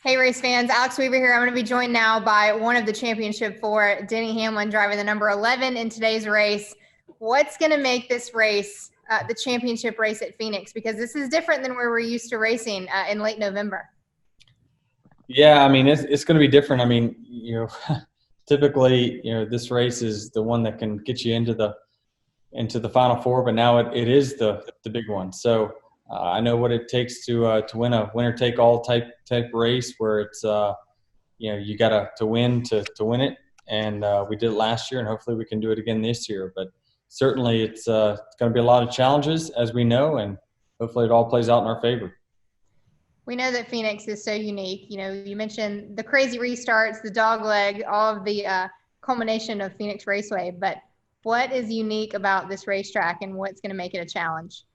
Hey, race fans, Alex Weaver here. I'm going to be joined now by one of the championship four, Denny Hamlin, driving the number 11 in today's race. What's going to make this race the championship race at Phoenix? Because this is different than where we're used to racing in late November. Yeah, I mean, it's going to be different. I mean, typically, this race is the one that can get you into the Final Four, but now it is the big one. So I know what it takes to win a winner-take-all type race where it's you got to win to win it, and we did it last year, and hopefully we can do it again this year. But certainly it's going to be a lot of challenges, as we know, and hopefully it all plays out in our favor. We know that Phoenix is so unique. You mentioned the crazy restarts, the dog leg, all of the culmination of Phoenix Raceway. But what is unique about this racetrack and what's going to make it a challenge?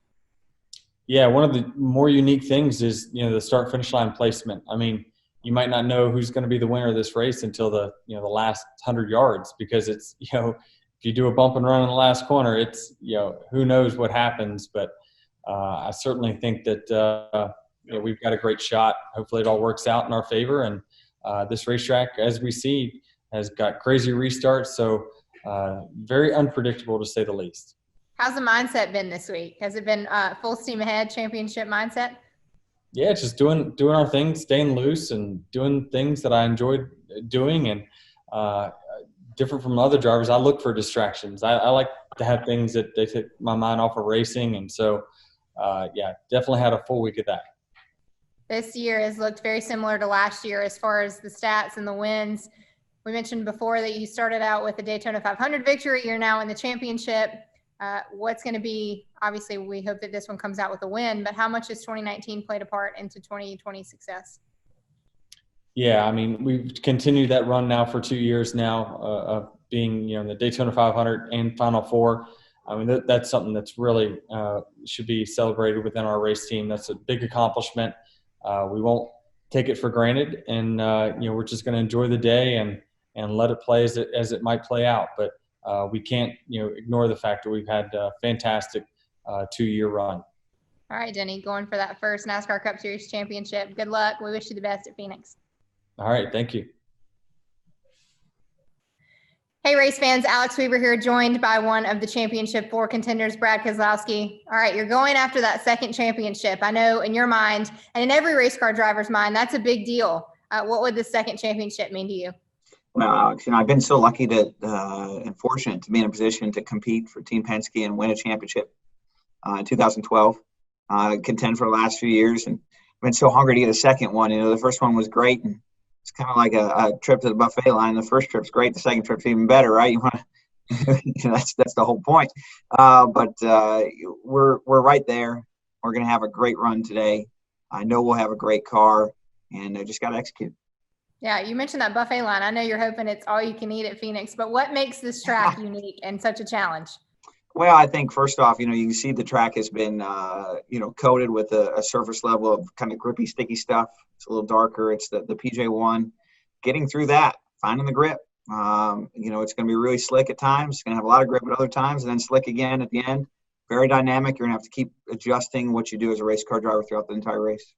Yeah, one of the more unique things is, the start-finish line placement. I mean, you might not know who's going to be the winner of this race until the last 100 yards, because it's, if you do a bump and run in the last corner, it's, who knows what happens. But I certainly think that, we've got a great shot. Hopefully it all works out in our favor. And this racetrack, as we see, has got crazy restarts. So very unpredictable, to say the least. How's the mindset been this week? Has it been full steam ahead championship mindset? Yeah, just doing our thing, staying loose and doing things that I enjoyed doing, and different from other drivers. I look for distractions. I like to have things that they take my mind off of racing. And so, definitely had a full week of that. This year has looked very similar to last year as far as the stats and the wins. We mentioned before that you started out with a Daytona 500 victory. You're now in the championship. What's going to be, obviously, we hope that this one comes out with a win, but how much has 2019 played a part into 2020 success? Yeah, I mean, we've continued that run now for 2 years now of being, in the Daytona 500 and Final Four. I mean, that's something that's really should be celebrated within our race team. That's a big accomplishment. We won't take it for granted, and we're just going to enjoy the day and let it play as it might play out. But we can't ignore the fact that we've had a fantastic 2-year run. All right, Denny, going for that first NASCAR Cup Series championship. Good luck. We wish you the best at Phoenix. All right, thank you. Hey, race fans, Alex Weaver here, joined by one of the championship four contenders, Brad Keselowski. All right, you're going after that second championship. I know in your mind and in every race car driver's mind, that's a big deal. What would the second championship mean to you? Well, Alex, I've been so lucky and fortunate to be in a position to compete for Team Penske and win a championship in 2012, contend for the last few years, and I've been so hungry to get a second one. The first one was great, and it's kind of like a trip to the buffet line. The first trip's great. The second trip's even better, right? You want to, that's the whole point. But we're right there. We're going to have a great run today. I know we'll have a great car, and I just got to execute. Yeah, you mentioned that buffet line. I know you're hoping it's all you can eat at Phoenix, but what makes this track unique and such a challenge? Well, I think first off, you can see the track has been, coated with a surface level of kind of grippy, sticky stuff. It's a little darker. It's the PJ1. Getting through that, finding the grip. It's going to be really slick at times. It's going to have a lot of grip at other times, and then slick again at the end. Very dynamic. You're going to have to keep adjusting what you do as a race car driver throughout the entire race.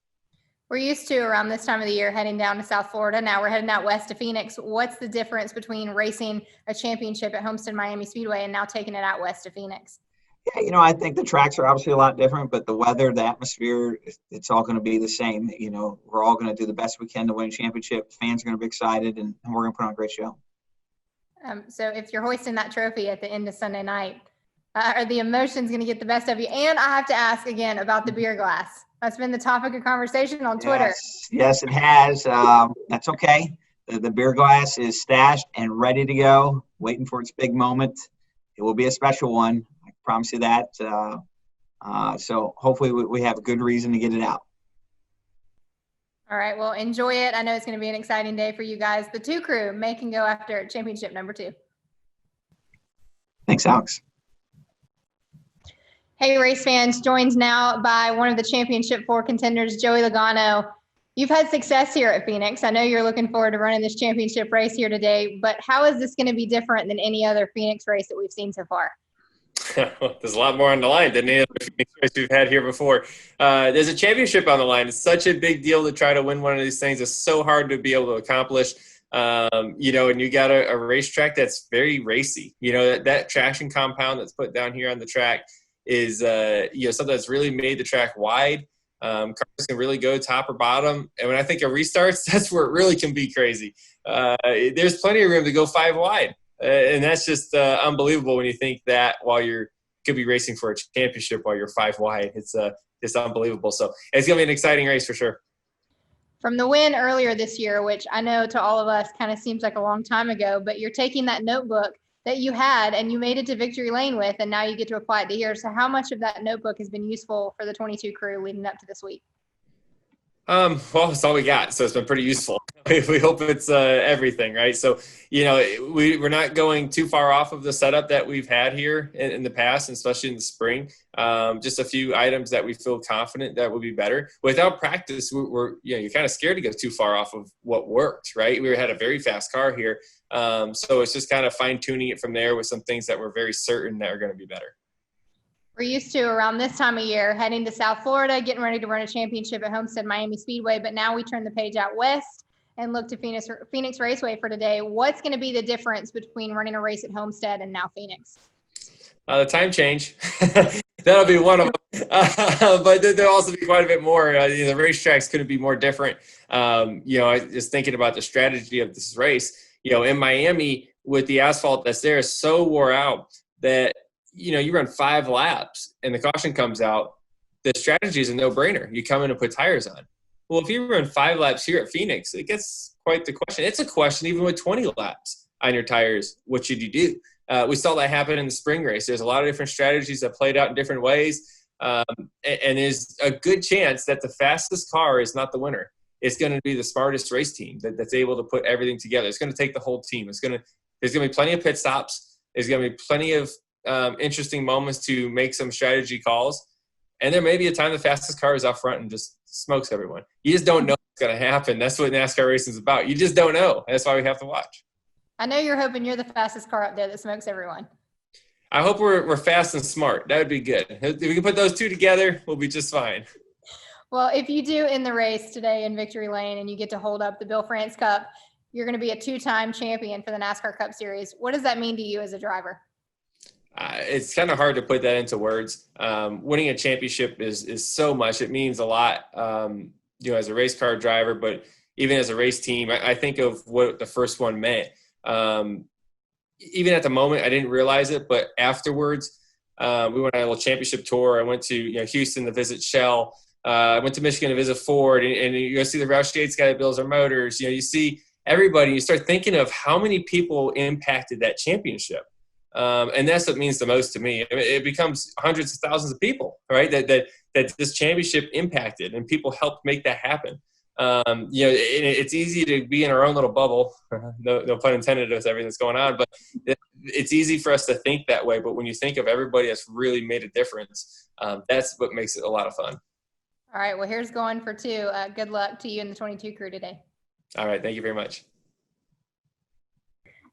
We're used to around this time of the year heading down to South Florida. Now we're heading out west to Phoenix. What's the difference between racing a championship at Homestead Miami Speedway and now taking it out west to Phoenix? Yeah, I think the tracks are obviously a lot different, but the weather, the atmosphere, it's all going to be the same. We're all going to do the best we can to win a championship. Fans are going to be excited, and we're going to put on a great show. So if you're hoisting that trophy at the end of Sunday night, are the emotions going to get the best of you? And I have to ask again about the beer glass. That's been the topic of conversation on Twitter. Yes, it has. That's okay. The beer glass is stashed and ready to go, waiting for its big moment. It will be a special one. I promise you that. So hopefully we have a good reason to get it out. All right. Well, enjoy it. I know it's going to be an exciting day for you guys. The 2 crew make and go after championship number 2. Thanks, Alex. Hey, race fans, joined now by one of the championship 4 contenders, Joey Logano. You've had success here at Phoenix. I know you're looking forward to running this championship race here today, but how is this going to be different than any other Phoenix race that we've seen so far? There's a lot more on the line than any other Phoenix race we've had here before. There's a championship on the line. It's such a big deal to try to win one of these things. It's so hard to be able to accomplish. And you got a racetrack that's very racy. That traction compound that's put down here on the track is something that's really made the track wide. Cars can really go top or bottom. And when I think of restarts, that's where it really can be crazy. There's plenty of room to go 5 wide. And that's just unbelievable when you think that while could be racing for a championship while you're 5 wide. It's unbelievable. So it's going to be an exciting race for sure. From the win earlier this year, which I know to all of us kind of seems like a long time ago, but you're taking that notebook that you had and you made it to victory lane with, and now you get to apply it to here. So how much of that notebook has been useful for the 22 crew leading up to this week? Well, it's all we got, so it's been pretty useful. We hope it's everything, right? So, we're not going too far off of the setup that we've had here in the past, and especially in the spring. Just a few items that we feel confident that will be better. Without practice, you're kind of scared to go too far off of what worked, right? We had a very fast car here, so it's just kind of fine tuning it from there with some things that we're very certain that are going to be better. We're used to around this time of year heading to South Florida, getting ready to run a championship at Homestead Miami Speedway, but now we turn the page out west and look to Phoenix Raceway for today. What's going to be the difference between running a race at Homestead and now Phoenix? The time change. That'll be one of them. But there'll also be quite a bit more. The racetracks couldn't be more different. I was thinking about the strategy of this race. In Miami, with the asphalt that's there, is so wore out that you run 5 laps and the caution comes out. The strategy is a no-brainer. You come in and put tires on. Well, if you run 5 laps here at Phoenix, it gets quite the question. It's a question even with 20 laps on your tires. What should you do? We saw that happen in the spring race. There's a lot of different strategies that played out in different ways. And there's a good chance that the fastest car is not the winner. It's going to be the smartest race team that's able to put everything together. It's going to take the whole team. There's going to be plenty of pit stops. There's going to be plenty of interesting moments to make some strategy calls. And there may be a time the fastest car is out front and just smokes everyone. You just don't know what's going to happen. That's what NASCAR racing is about. You just don't know. That's why we have to watch. I know you're hoping you're the fastest car up there that smokes everyone. I hope we're fast and smart. That would be good. If we can put those two together, we'll be just fine. Well, if you do in the race today in Victory Lane and you get to hold up the Bill France Cup, you're going to be a 2-time champion for the NASCAR Cup Series. What does that mean to you as a driver? It's kind of hard to put that into words. Winning a championship is so much. It means a lot, as a race car driver, but even as a race team, I think of what the first one meant. Even at the moment, I didn't realize it, but afterwards, we went on a little championship tour. I went to Houston to visit Shell. I went to Michigan to visit Ford, and you go see the Roush Yates guy that builds our motors. You see everybody. You start thinking of how many people impacted that championship. And that's what means the most to me. I mean, it becomes hundreds of thousands of people, right? That this championship impacted, and people helped make that happen. It's easy to be in our own little bubble. No pun intended with everything that's going on, but it's easy for us to think that way. But when you think of everybody that's really made a difference, that's what makes it a lot of fun. All right. Well, here's going for 2. Good luck to you and the 22 crew today. All right. Thank you very much.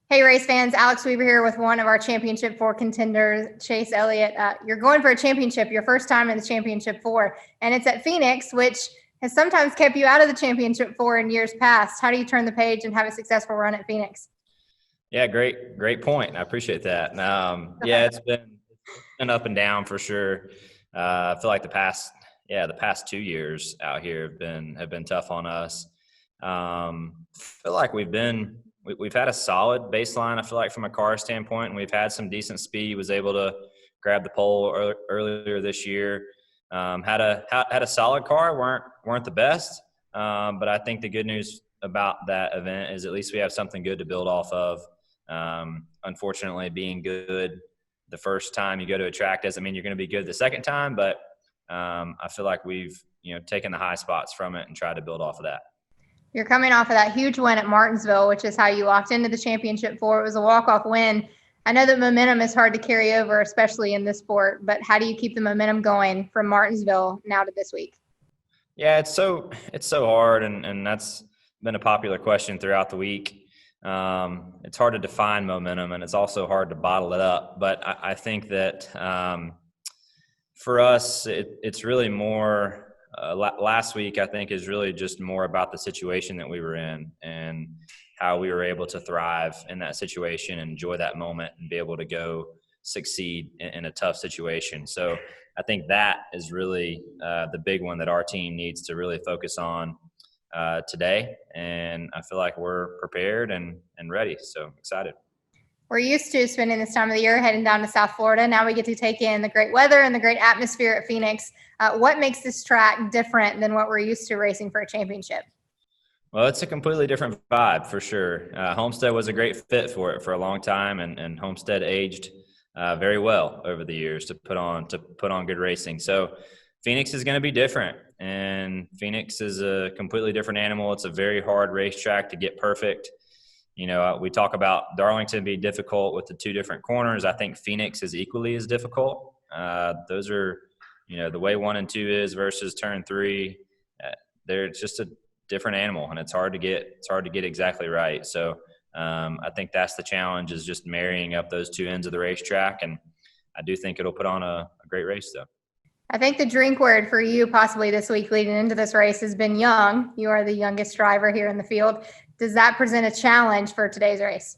Hey, race fans, Alex Weaver here with one of our Championship 4 contenders, Chase Elliott. You're going for a championship, your first time in the Championship 4, and it's at Phoenix, which has sometimes kept you out of the Championship 4 in years past. How do you turn the page and have a successful run at Phoenix? Yeah, great point. I appreciate that. It's been up and down for sure. I feel like the past 2 years out here have been tough on us. I feel like we've had a solid baseline, I feel like, from a car standpoint, and we've had some decent speed. Was able to grab the pole earlier this year. Had a solid car. weren't the best, but I think the good news about that event is at least we have something good to build off of. Unfortunately, being good the first time you go to a track doesn't mean you're going to be good the second time, but I feel like we've taken the high spots from it and tried to build off of that. You're coming off of that huge win at Martinsville, which is how you walked into the Championship 4. It was a walk-off win. I know that momentum is hard to carry over, especially in this sport, but how do you keep the momentum going from Martinsville now to this week? Yeah, it's so hard, and that's been a popular question throughout the week. it's hard to define momentum, and it's also hard to bottle it up. But I think that for us, it's really more. Last week, I think, is really just more about the situation that we were in and how we were able to thrive in that situation, enjoy that moment, and be able to go succeed in a tough situation. So I think that is really the big one that our team needs to really focus on today. And I feel like we're prepared and ready. So excited. We're used to spending this time of the year heading down to South Florida. Now we get to take in the great weather and the great atmosphere at Phoenix. What makes this track different than what we're used to racing for a championship? Well, it's a completely different vibe for sure. Homestead was a great fit for it for a long time, and Homestead aged very well over the years to put on good racing. So Phoenix is going to be different, and Phoenix is a completely different animal. It's a very hard racetrack to get perfect. You know, we talk about Darlington being difficult with the two different corners. I think Phoenix is equally as difficult. Those are, you know, the way 1 and 2 is versus turn 3. They're just a different animal, and it's hard to get exactly right. So I think that's the challenge, is just marrying up those two ends of the racetrack, and I do think it'll put on a great race though. I think the drink word for you possibly this week leading into this race has been young. You are the youngest driver here in the field. Does that present a challenge for today's race?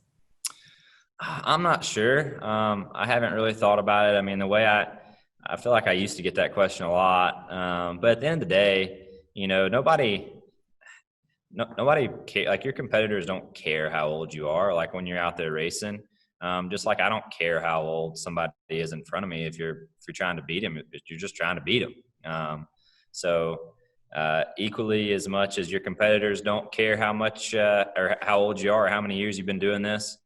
I'm not sure. I haven't really thought about it. I mean, the way I feel like I used to get that question a lot. But at the end of the day, you know, nobody care. Like, your competitors don't care how old you are. Like, when you're out there racing, just like I don't care how old somebody is in front of me. If you're trying to beat them, you're just trying to beat them. So equally as much as your competitors don't care how much or how old you are or how many years you've been doing this,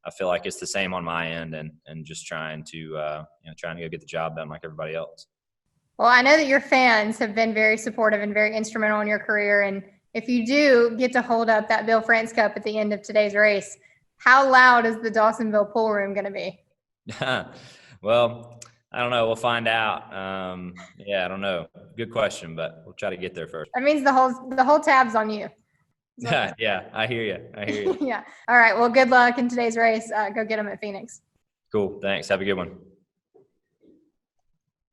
I feel like it's the same on my end, and just trying to go get the job done like everybody else. Well, I know that your fans have been very supportive and very instrumental in your career. And if you do get to hold up that Bill France Cup at the end of today's race, how loud is the Dawsonville pool room going to be? Well, I don't know. We'll find out. I don't know. Good question, but we'll try to get there first. That means the whole tab's on you. Yeah, I hear you. Yeah. All right. Well, good luck in today's race. Go get them at Phoenix. Cool. Thanks. Have a good one.